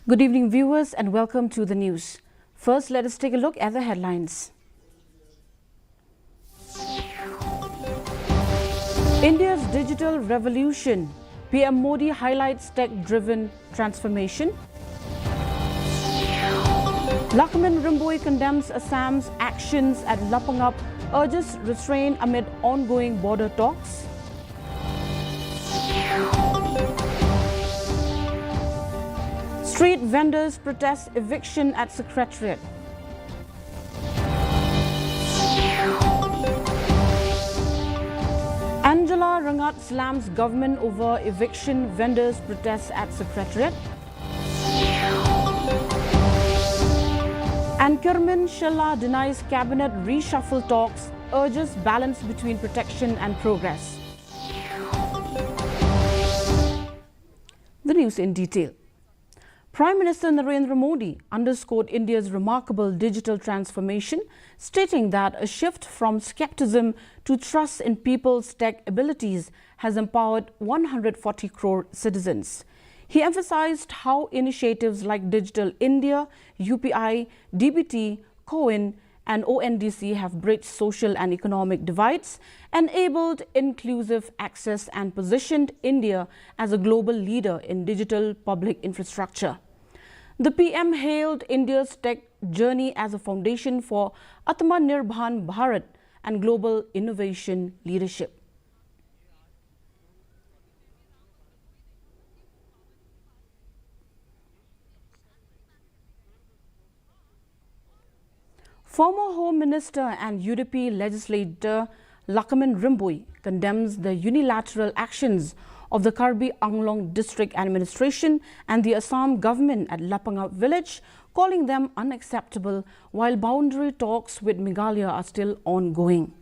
Good evening, viewers, and welcome to the news. First, let us take a look at the headlines. India's digital revolution. PM Modi highlights tech-driven transformation. Lakshman Rimboy condemns Assam's actions at Lapangap, urges restraint amid ongoing border talks. Street vendors protest eviction at Secretariat. Angela Rangat slams government over eviction vendors protests at Secretariat. And Akashvani Shillong denies cabinet reshuffle talks, urges balance between protection and progress. The news in detail. Prime Minister Narendra Modi underscored India's remarkable digital transformation, stating that a shift from skepticism to trust in people's tech abilities has empowered 140 crore citizens. He emphasized how initiatives like Digital India, UPI, DBT, COIN, and ONDC have bridged social and economic divides, enabled inclusive access, and positioned India as a global leader in digital public infrastructure. The PM hailed India's tech journey as a foundation for Atmanirbhar Bharat and global innovation leadership. Former Home Minister and UDP legislator Lakshman Rimboy condemns the unilateral actions of the Karbi Anglong District Administration and the Assam government at Lapangap village, calling them unacceptable while boundary talks with Meghalaya are still ongoing.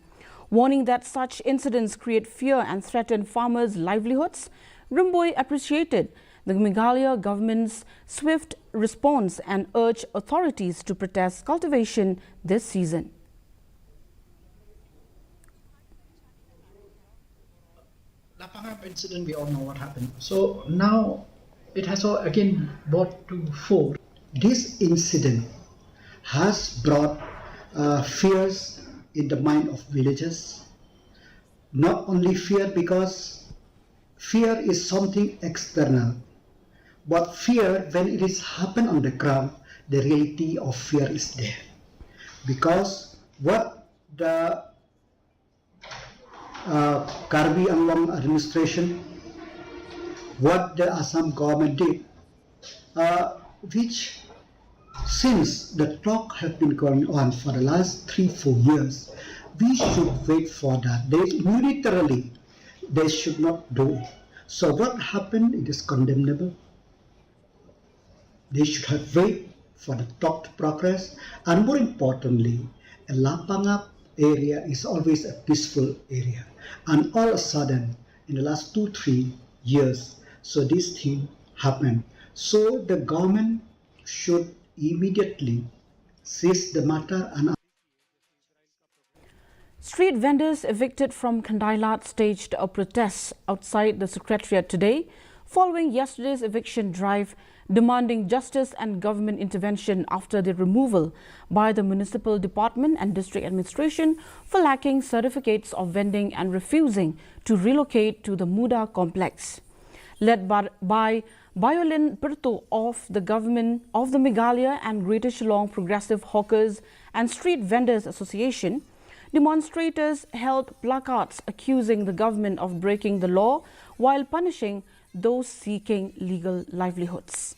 Warning that such incidents create fear and threaten farmers' livelihoods, Rimboy appreciated the Meghalaya government's swift response and urged authorities to protest cultivation this season. Lapangap incident, we all know what happened. So now it has again brought to fore. This incident has brought fears in the mind of villagers. Not only fear, because fear is something external, but fear when it is happen on the ground, the reality of fear is there. Because what the Karbi Anglong administration, what the Assam government did, which since the talk have been going on for the last 3-4 years, we should wait for that. They unilaterally, they should not do it. So what happened, it is condemnable. They should have wait for the talk to progress, and more importantly, a Lapangap area is always a peaceful area, and all of a sudden in the last 2-3 years, so this thing happened. So the government should immediately seize the matter. And Street vendors evicted from Kandailat staged a protest outside the Secretariat today following yesterday's eviction drive, demanding justice and government intervention after the removal by the municipal department and district administration for lacking certificates of vending and refusing to relocate to the Muda complex. Led by Biolin Pirto of the government of the Meghalaya and Greater Shillong Progressive Hawkers and Street Vendors Association, demonstrators held placards accusing the government of breaking the law while punishing those seeking legal livelihoods.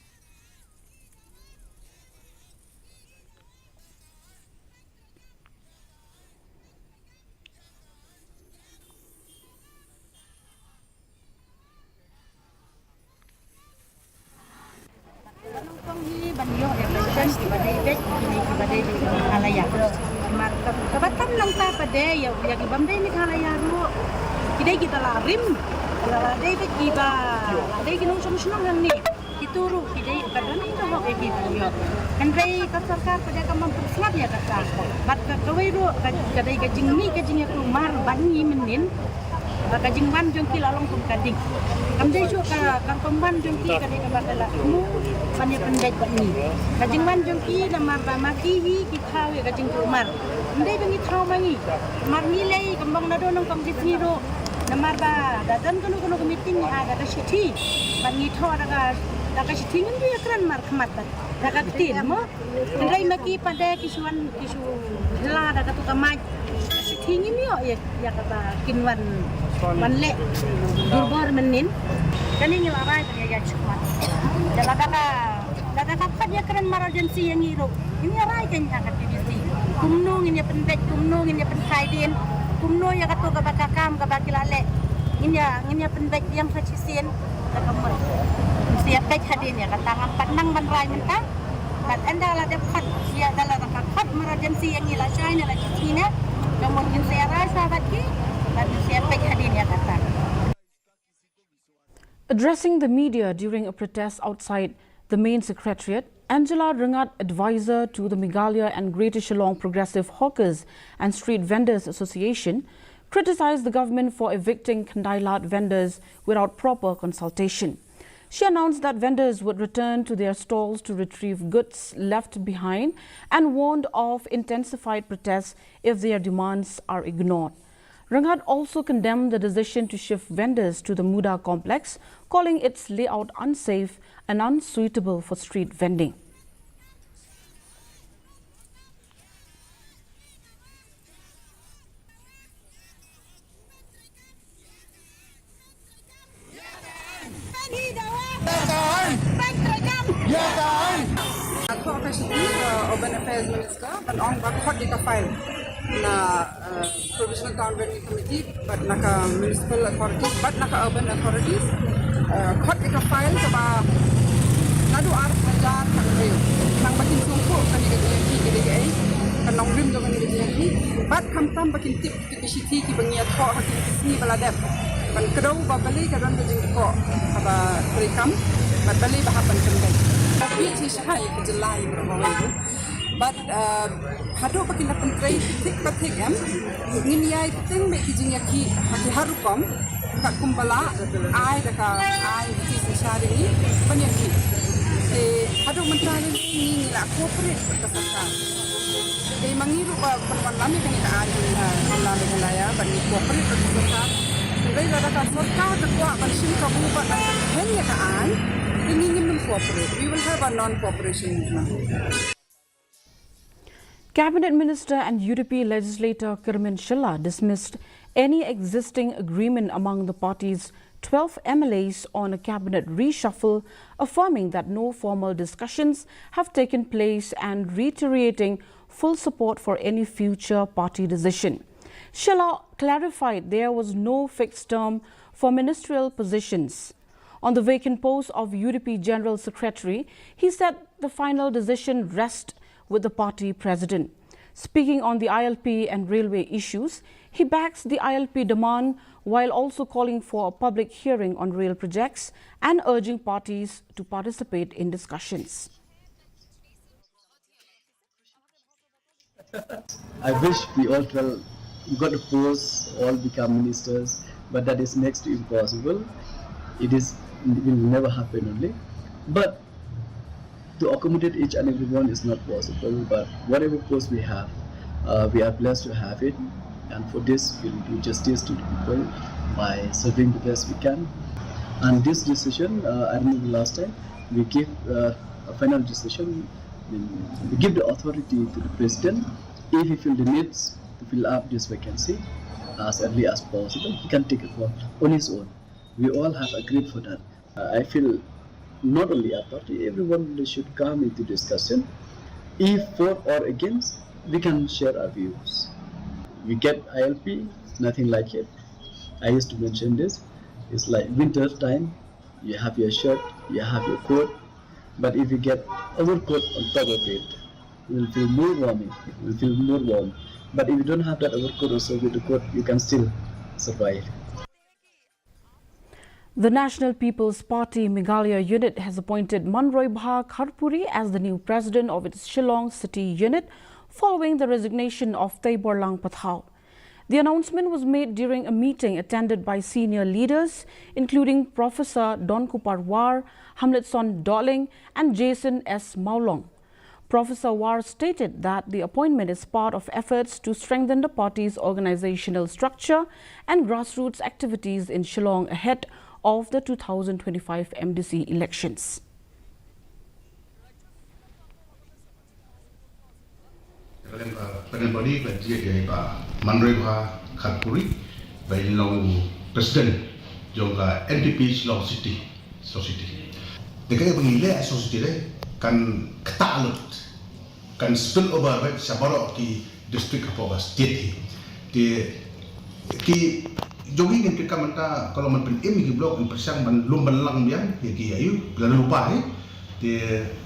Kabatam lang ta pade ya ibamday Meghalaya ro kidai kita larim dai ta kiba dai kinong solusyon ni kituro kidai kadang ito ho kay yo andai ka sarkar pada ka mempersiap ya kata bat ka kawai ro kadai ka jingmi ka jingya kumar bangi menin Kajingwan jongki lalong kum kading. Kamdai jo ka pemban jongki kadai ka bakala mu pani pendek ni. Kajingwan jongki namar ba makihi kitau ya kajing umar. Kamdai bengi thau mangi. Mar nilai kambang nado nong kam ditiro. Namar ba dadan kono meeting ni ada ka shithi. Bangi tho daga shithi ngi ya kran mar khamat. Daga tin mo. Ndai maki pada kisu hela daga tu kamai. Shithi ni ya kata kinwan manle durbor menin kani ngelarai ya cuma daga ka dia keren mar agensi yang ngiro ini rai kan ya kat divisi kumno ini pendek kumno ini pensaidin kumno ya katu ka bakakam ka bakilale ini pendek yang fashion kamu siap baik hadin ya kata ngam ban rai mentang dan anda la dapat ya dalam kat mar agensi yang ngila China la China kemudian saya rai sahabat ki. Addressing the media during a protest outside the main secretariat, Angela Ringat, advisor to the Meghalaya and Greater Shillong Progressive Hawkers and Street Vendors Association, criticized the government for evicting Kandailat vendors without proper consultation. She announced that vendors would return to their stalls to retrieve goods left behind and warned of intensified protests if their demands are ignored. Rangat also condemned the decision to shift vendors to the Muda complex, calling its layout unsafe and unsuitable for street vending. Urban Affairs Minister, but on what did file na Provisional Town Vending Committee, but naka municipal authorities, but naka urban authorities, what did file sa ba nado arap na dyan kanreyo nang bakin sungko kanigayaki kanigay kanong rim do kanigayaki but kamtam bakin tip kikishiti kibangiat ko hakin kisni baladep pan kadaw babali karon bajing ko aba rekam but bali bahapan kanday tapi siya ay kajalay mo but hado bakin na pantray tik batik nginiay ting me kijingaki haki harukom kakumbala ay daka ay kisi syari ni banyaki hado mentali ni nila corporate berkasatan mangiru perwan lami kan ita ay Assam-Meghalaya bani corporate berkasatan nilai daka sorka kakwa bansin kabupa hanya kaan ingin corporate we will have a non-cooperation movement. Cabinet Minister and UDP legislator Akashvani Shillong dismissed any existing agreement among the party's 12 MLAs on a cabinet reshuffle, affirming that no formal discussions have taken place and reiterating full support for any future party decision. Shillong clarified there was no fixed term for ministerial positions. On the vacant post of UDP General Secretary, he said the final decision rests with the party president. Speaking on the ILP and railway issues, he backs the ILP demand while also calling for a public hearing on rail projects and urging parties to participate in discussions. I wish we all 12 got a post, all become ministers, but that is next to impossible. It will never happen only. But to accommodate each and everyone is not possible, but whatever post we are blessed to have it, and for this we'll do justice to the people by serving the best we can. And this decision, I remember last time, we gave a final decision, we give the authority to the president. If he feels the needs to fill up this vacancy as early as possible, he can take it on his own. We all have agreed for that. I feel not only our party, everyone should come into discussion. If for or against, we can share our views. We get ILP, nothing like it. I used to mention this. It's like winter time, you have your shirt, you have your coat, but if you get overcoat on top of it, you will feel more warm. But if you don't have that overcoat or so with the coat, you can still survive. The National People's Party Meghalaya unit has appointed Manroy Bha Kharpuri as the new president of its Shillong City unit following the resignation of Teiborlang Pathau. The announcement was made during a meeting attended by senior leaders, including Professor Don Kuparwar, Hamletson Doling, and Jason S. Maulong. Professor War stated that the appointment is part of efforts to strengthen the party's organizational structure and grassroots activities in Shillong ahead of the 2025 MDC elections. President jongka NPP Shillong City Society. Dekat pengilai society kan ketalut kan spill over baik sabaro ki district apa state ki jogi yang kita menta kalau man pen ki blok in persang man lumban lang biang ki ayu bila lupa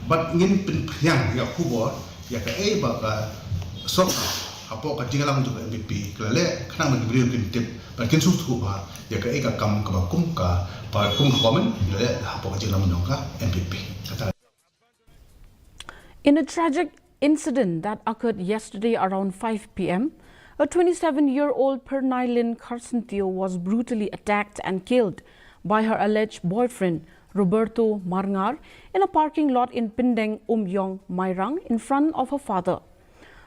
but ngin pen yang ya kubo ya ka ba sok apa ka tinggalang juga MPP kelale kana man beri kin tip bakin susu ba ya ka kam ka kum ka pa kum komen kelale apa ka tinggalang ka MPP kata. In a tragic incident that occurred yesterday around 5 p.m., a 27-year-old Pernailin Karsentio was brutally attacked and killed by her alleged boyfriend, Roberto Marngar, in a parking lot in Pindeng, Umyong, Mairang, in front of her father.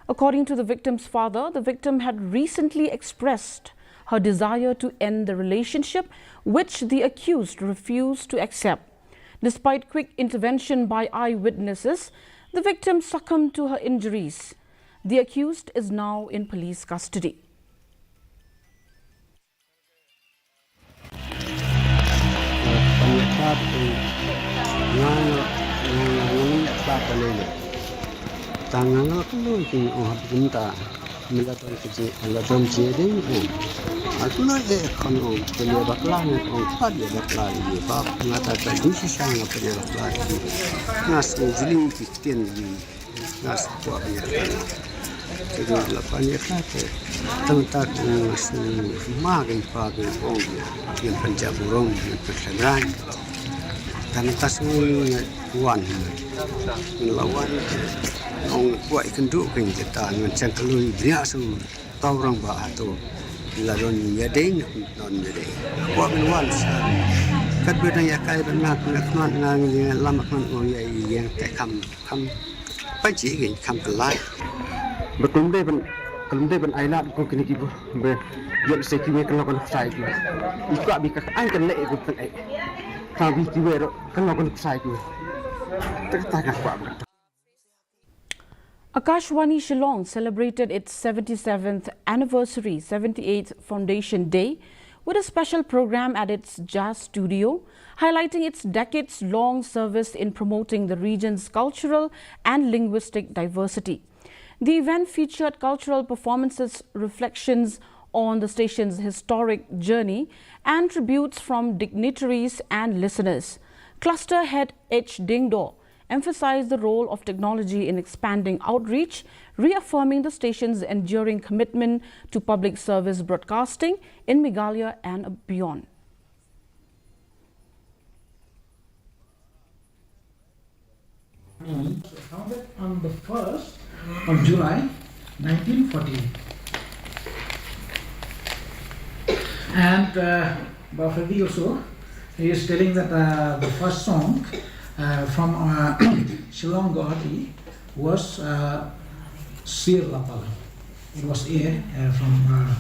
According to the victim's father, the victim had recently expressed her desire to end the relationship, which the accused refused to accept. Despite quick intervention by eyewitnesses, the victim succumbed to her injuries. The accused is now in police custody. ông quậy cân trụ kinh cái ta mình chẳng có lối bia xong tao rong bả tổ là đòn nhẹ đấy đòn nhẹ đấy qua bên quan sa cắt bên này cái bên nào cũng là ngang làm mặt ngang vậy yang cái khăm phải chỉ cái khăm cái lại betul deh ben ailat ko kini kibo be yel se kiwe kalau sai kiwe ikut abi ka an kan le ko tan ai ka bi kiwe ro kalau sai kiwe tak tak kwa. Akashvani Shillong celebrated its 77th anniversary 78th Foundation Day with a special program at its jazz studio, highlighting its decades-long service in promoting the region's cultural and linguistic diversity. The event featured cultural performances, reflections on the station's historic journey, and tributes from dignitaries and listeners. Cluster head H. Dingdo emphasized the role of technology in expanding outreach, reaffirming the station's enduring commitment to public service broadcasting in Meghalaya and beyond. Founded on the 1st of July 1940. And Bafadi also, he is telling that the first song from Shillong Guwahati was Sir Lapala. It was aired from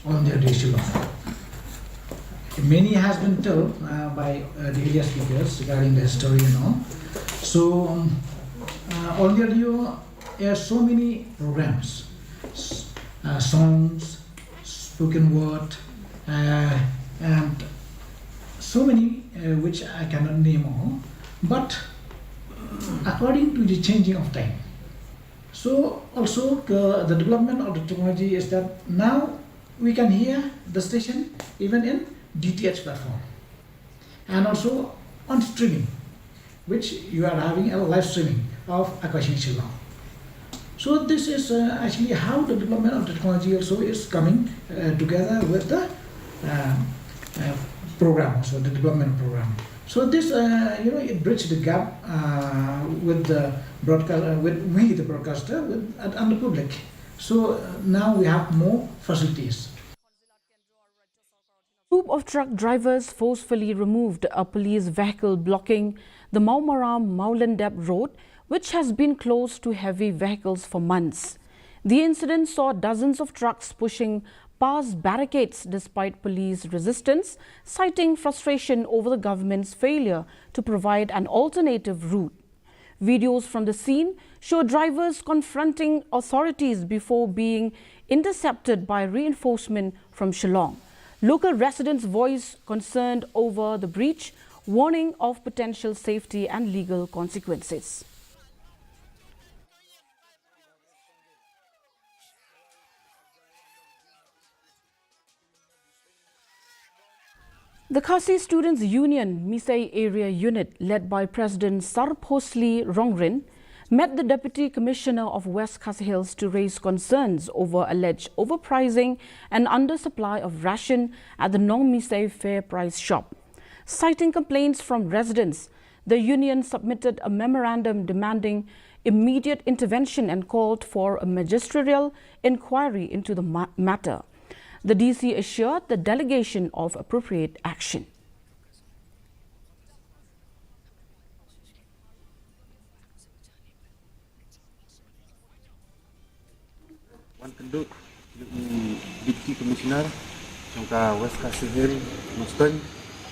on the day Shillong. Many has been told by the earlier speakers regarding the history and all. So on the radio airs so many programs, songs, spoken word, and so many which I cannot name all, but according to the changing of time. So also the development of the technology is that now we can hear the station even in DTH platform and also on streaming, which you are having a live streaming of Akashvani Shillong. So this is actually how the development of the technology also is coming together with the program, also the development program. So this, it bridges the gap with the broadcast, with we the broadcaster, and the public. So now we have more facilities. A group of truck drivers forcefully removed a police vehicle blocking the Maumaram-Maulandep road, which has been closed to heavy vehicles for months. The incident saw dozens of trucks pushing past barricades despite police resistance, citing frustration over the government's failure to provide an alternative route. Videos from the scene show drivers confronting authorities before being intercepted by reinforcement from Shillong. Local residents voiced concern over the breach, warning of potential safety and legal consequences. The Khasi Students' Union Misai Area Unit, led by President Sarphosli Rongrin, met the Deputy Commissioner of West Khasi Hills to raise concerns over alleged overpricing and undersupply of ration at the Nong Misai Fair Price shop. Citing complaints from residents, the union submitted a memorandum demanding immediate intervention and called for a magisterial inquiry into the matter. The DC assured the delegation of appropriate action. Wan kenduk Deputy Commissioner jangka West Khasi Hills Mustang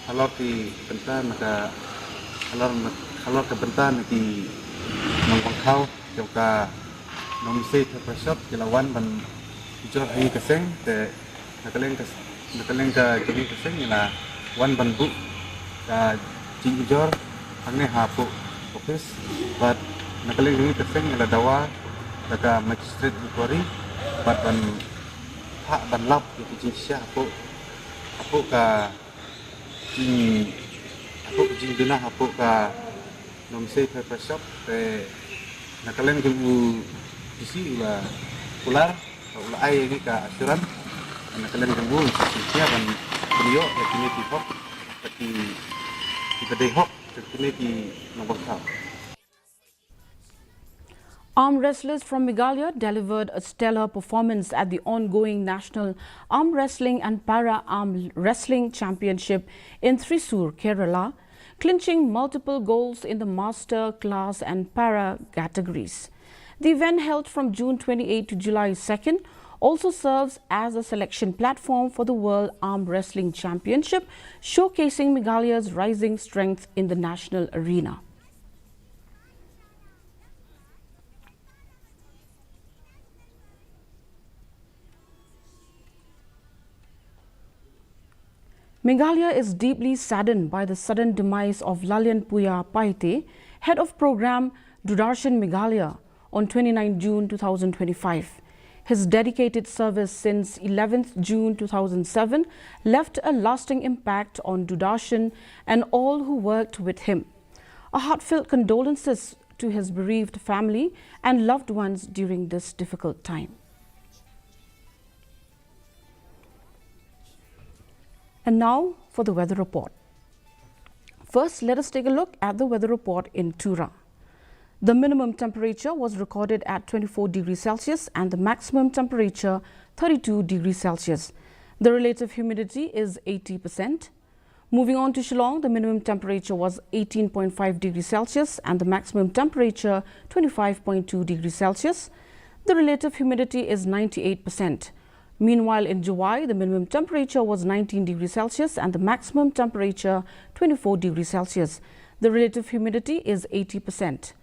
halor ki bentan ka halor ke bentan ki Nongkau jangka nomisei terpesot kilawan ban jor hi keseng te nakaleng ka jadi keseng ila wan ban bu ka jing jor angne hapu office but nakaleng hi keseng ila dawa daga magistrate inquiry but ban lap ki jing sia hapu ka jing dina hapu ka nomisei terpesot te nakaleng tu isi ila ular ai ini ka asuran nakaleng tu sia ban beliau kini hok tapi kita hok kini nombor. Arm wrestlers from Meghalaya delivered a stellar performance at the ongoing National Arm Wrestling and Para Arm Wrestling Championship in Thrissur, Kerala, clinching multiple golds in the Master, Class and Para categories. The event, held from June 28 to July 2nd, also serves as a selection platform for the World Arm Wrestling Championship, showcasing Meghalaya's rising strength in the national arena. Meghalaya is deeply saddened by the sudden demise of Lalyanpuya Paite, head of program Dudarshan Meghalaya, on 29 June 2025. His dedicated service since 11th June 2007 left a lasting impact on Dudarshan and all who worked with him. A heartfelt condolences to his bereaved family and loved ones during this difficult time. And now for the weather report. First, let us take a look at the weather report in Tura. The minimum temperature was recorded at 24 degrees Celsius and the maximum temperature 32 degrees Celsius. The relative humidity is 80%. Moving on to Shillong, the minimum temperature was 18.5 degrees Celsius and the maximum temperature 25.2 degrees Celsius. The relative humidity is 98%. Meanwhile, in July, the minimum temperature was 19 degrees Celsius and the maximum temperature 24 degrees Celsius. The relative humidity is 80%.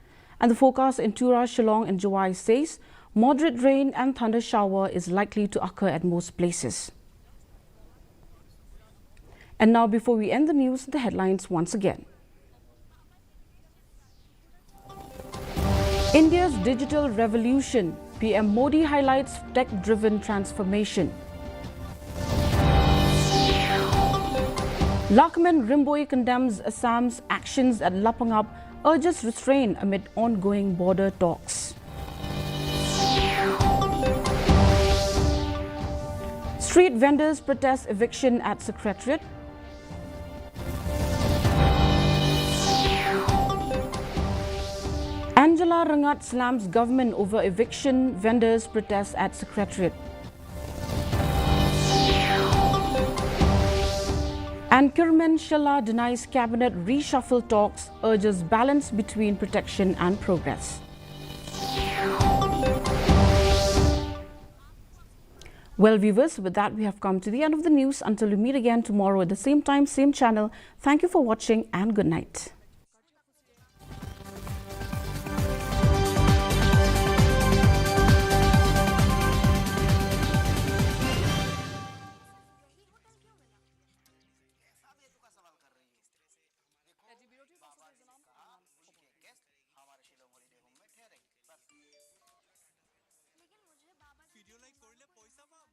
And the forecast in Tura, Shillong and July says moderate rain and thunder shower is likely to occur at most places. And now, before we end the news, the headlines once again. India's digital revolution. PM Modi highlights tech-driven transformation. Lakman Rimboy condemns Assam's actions at Lapangap, urges restraint amid ongoing border talks. Street vendors protest eviction at Secretariat. Angela Dharamshala Rangat slams government over eviction, vendors protest at Secretariat. And Kirman Shalla denies cabinet reshuffle talks, urges balance between protection and progress. Well, viewers, with that we have come to the end of the news. Until we meet again tomorrow at the same time, same channel. Thank you for watching and good night. Video like কৰিলে পইচা পাম।